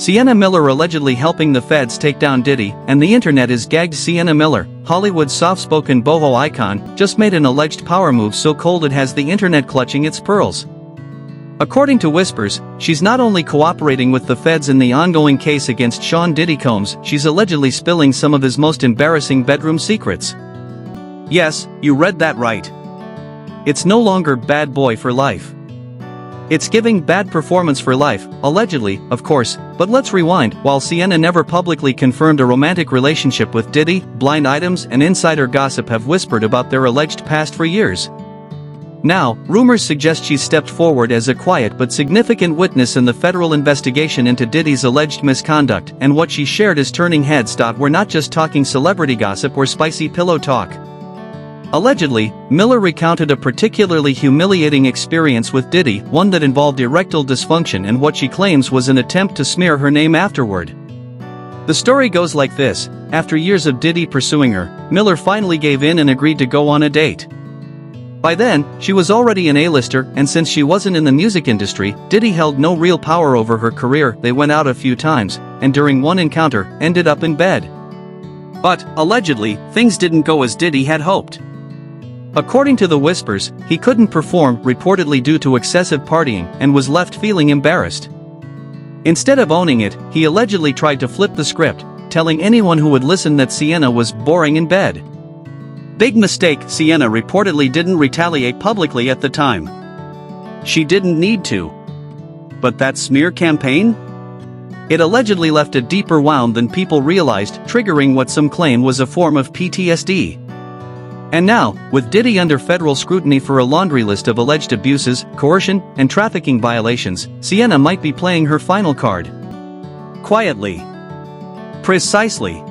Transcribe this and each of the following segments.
Sienna Miller allegedly helping the feds take down Diddy, and the internet is gagged. Sienna Miller, Hollywood's soft-spoken boho icon, just made an alleged power move so cold it has the internet clutching its pearls. According to whispers, she's not only cooperating with the feds in the ongoing case against Sean Diddy Combs, she's allegedly spilling some of his most embarrassing bedroom secrets. Yes, you read that right. It's no longer bad boy for life. It's giving bad performance for life, allegedly, of course, but let's rewind. While Sienna never publicly confirmed a romantic relationship with Diddy, blind items and insider gossip have whispered about their alleged past for years. Now, rumors suggest she's stepped forward as a quiet but significant witness in the federal investigation into Diddy's alleged misconduct, and what she shared is turning heads. We're not just talking celebrity gossip or spicy pillow talk. Allegedly, Miller recounted a particularly humiliating experience with Diddy, one that involved erectile dysfunction and what she claims was an attempt to smear her name afterward. The story goes like this: after years of Diddy pursuing her, Miller finally gave in and agreed to go on a date. By then, she was already an A-lister, and since she wasn't in the music industry, Diddy held no real power over her career. They went out a few times, and during one encounter, ended up in bed. But, allegedly, things didn't go as Diddy had hoped. According to the whispers, he couldn't perform, reportedly due to excessive partying, and was left feeling embarrassed. Instead of owning it, he allegedly tried to flip the script, telling anyone who would listen that Sienna was boring in bed. Big mistake. Sienna reportedly didn't retaliate publicly at the time. She didn't need to. But that smear campaign? It allegedly left a deeper wound than people realized, triggering what some claim was a form of PTSD. And now, with Diddy under federal scrutiny for a laundry list of alleged abuses, coercion, and trafficking violations, Sienna might be playing her final card. Quietly. Precisely.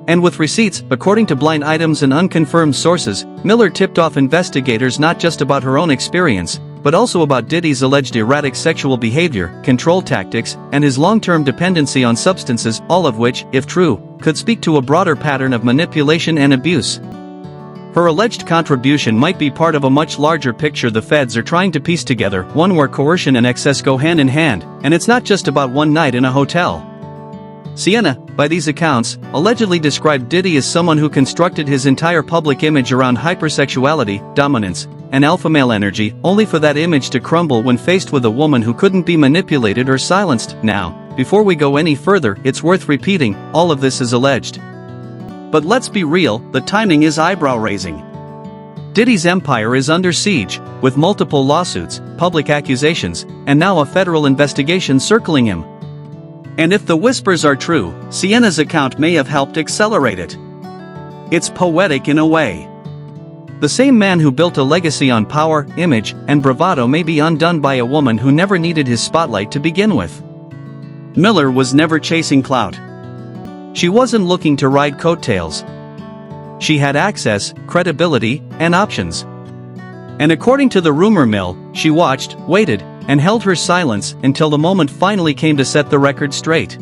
And with receipts, according to blind items and unconfirmed sources, Miller tipped off investigators not just about her own experience, but also about Diddy's alleged erratic sexual behavior, control tactics, and his long-term dependency on substances, all of which, if true, could speak to a broader pattern of manipulation and abuse. Her alleged contribution might be part of a much larger picture the feds are trying to piece together, one where coercion and excess go hand in hand, and it's not just about one night in a hotel. Sienna, by these accounts, allegedly described Diddy as someone who constructed his entire public image around hypersexuality, dominance, and alpha male energy, only for that image to crumble when faced with a woman who couldn't be manipulated or silenced. Now, before we go any further, it's worth repeating, all of this is alleged. But let's be real, the timing is eyebrow-raising. Diddy's empire is under siege, with multiple lawsuits, public accusations, and now a federal investigation circling him. And if the whispers are true, Sienna's account may have helped accelerate it. It's poetic in a way. The same man who built a legacy on power, image, and bravado may be undone by a woman who never needed his spotlight to begin with. Miller was never chasing clout. She wasn't looking to ride coattails. She had access, credibility, and options. And according to the rumor mill, she watched, waited, and held her silence until the moment finally came to set the record straight.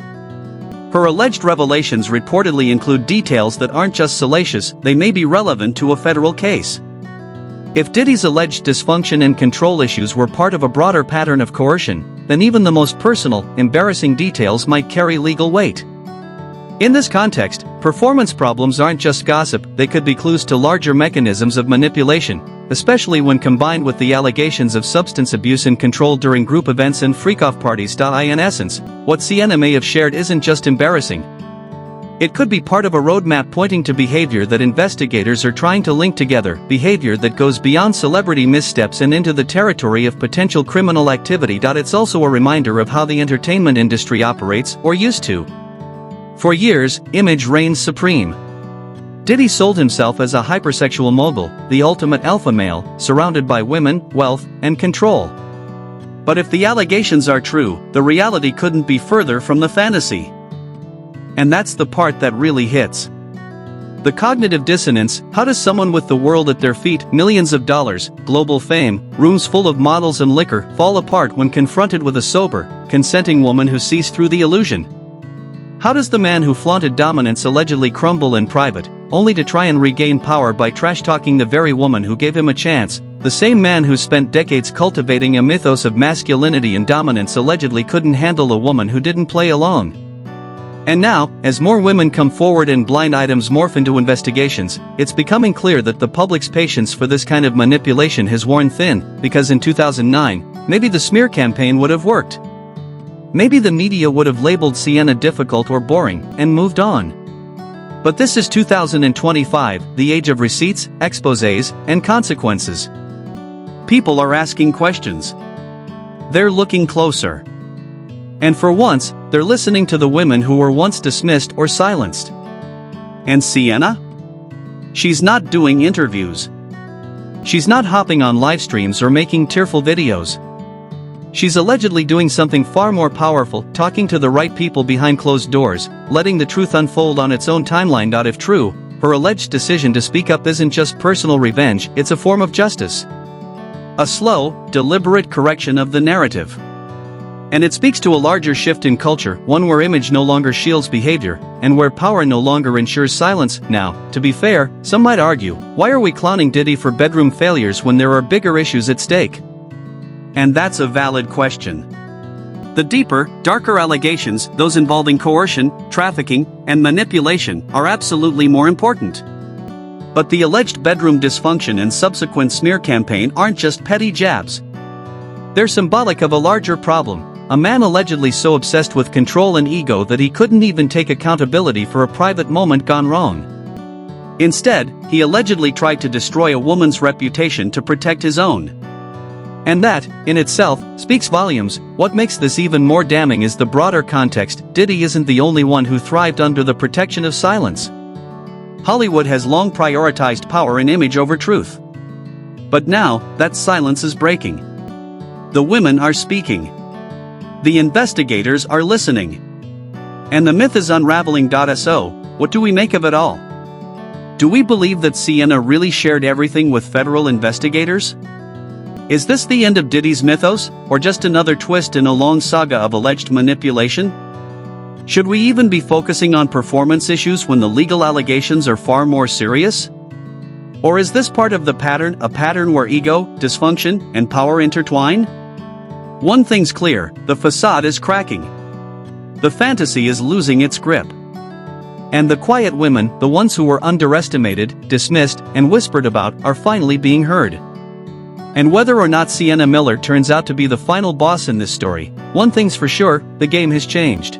Her alleged revelations reportedly include details that aren't just salacious, they may be relevant to a federal case. If Diddy's alleged dysfunction and control issues were part of a broader pattern of coercion, then even the most personal, embarrassing details might carry legal weight. In this context, performance problems aren't just gossip, they could be clues to larger mechanisms of manipulation, especially when combined with the allegations of substance abuse and control during group events and freak-off parties. In essence, what Sienna may have shared isn't just embarrassing. It could be part of a roadmap pointing to behavior that investigators are trying to link together, behavior that goes beyond celebrity missteps and into the territory of potential criminal activity. It's also a reminder of how the entertainment industry operates, or used to. For years, image reigns supreme. Diddy sold himself as a hypersexual mogul, the ultimate alpha male, surrounded by women, wealth, and control. But if the allegations are true, the reality couldn't be further from the fantasy. And that's the part that really hits. The cognitive dissonance. How does someone with the world at their feet, millions of dollars, global fame, rooms full of models and liquor, fall apart when confronted with a sober, consenting woman who sees through the illusion? How does the man who flaunted dominance allegedly crumble in private, only to try and regain power by trash-talking the very woman who gave him a chance, the same man who spent decades cultivating a mythos of masculinity and dominance allegedly couldn't handle a woman who didn't play along. And now, as more women come forward and blind items morph into investigations, it's becoming clear that the public's patience for this kind of manipulation has worn thin, because in 2009, maybe the smear campaign would have worked. Maybe the media would have labeled Sienna difficult or boring, and moved on. But this is 2025, the age of receipts, exposés, and consequences. People are asking questions. They're looking closer. And for once, they're listening to the women who were once dismissed or silenced. And Sienna? She's not doing interviews. She's not hopping on live streams or making tearful videos. She's allegedly doing something far more powerful, talking to the right people behind closed doors, letting the truth unfold on its own timeline. If true, her alleged decision to speak up isn't just personal revenge, it's a form of justice. A slow, deliberate correction of the narrative. And it speaks to a larger shift in culture, one where image no longer shields behavior, and where power no longer ensures silence. Now, to be fair, some might argue, why are we clowning Diddy for bedroom failures when there are bigger issues at stake? And that's a valid question. The deeper, darker allegations, those involving coercion, trafficking, and manipulation, are absolutely more important. But the alleged bedroom dysfunction and subsequent smear campaign aren't just petty jabs. They're symbolic of a larger problem. A man allegedly so obsessed with control and ego that he couldn't even take accountability for a private moment gone wrong. Instead, he allegedly tried to destroy a woman's reputation to protect his own. And that, in itself, speaks volumes. What makes this even more damning is the broader context. Diddy isn't the only one who thrived under the protection of silence. Hollywood has long prioritized power and image over truth. But now, that silence is breaking. The women are speaking. The investigators are listening. And the myth is unraveling. So, what do we make of it all? Do we believe that Sienna really shared everything with federal investigators? Is this the end of Diddy's mythos, or just another twist in a long saga of alleged manipulation? Should we even be focusing on performance issues when the legal allegations are far more serious? Or is this part of the pattern, a pattern where ego, dysfunction, and power intertwine? One thing's clear, the facade is cracking. The fantasy is losing its grip. And the quiet women, the ones who were underestimated, dismissed, and whispered about, are finally being heard. And whether or not Sienna Miller turns out to be the final boss in this story, one thing's for sure, the game has changed.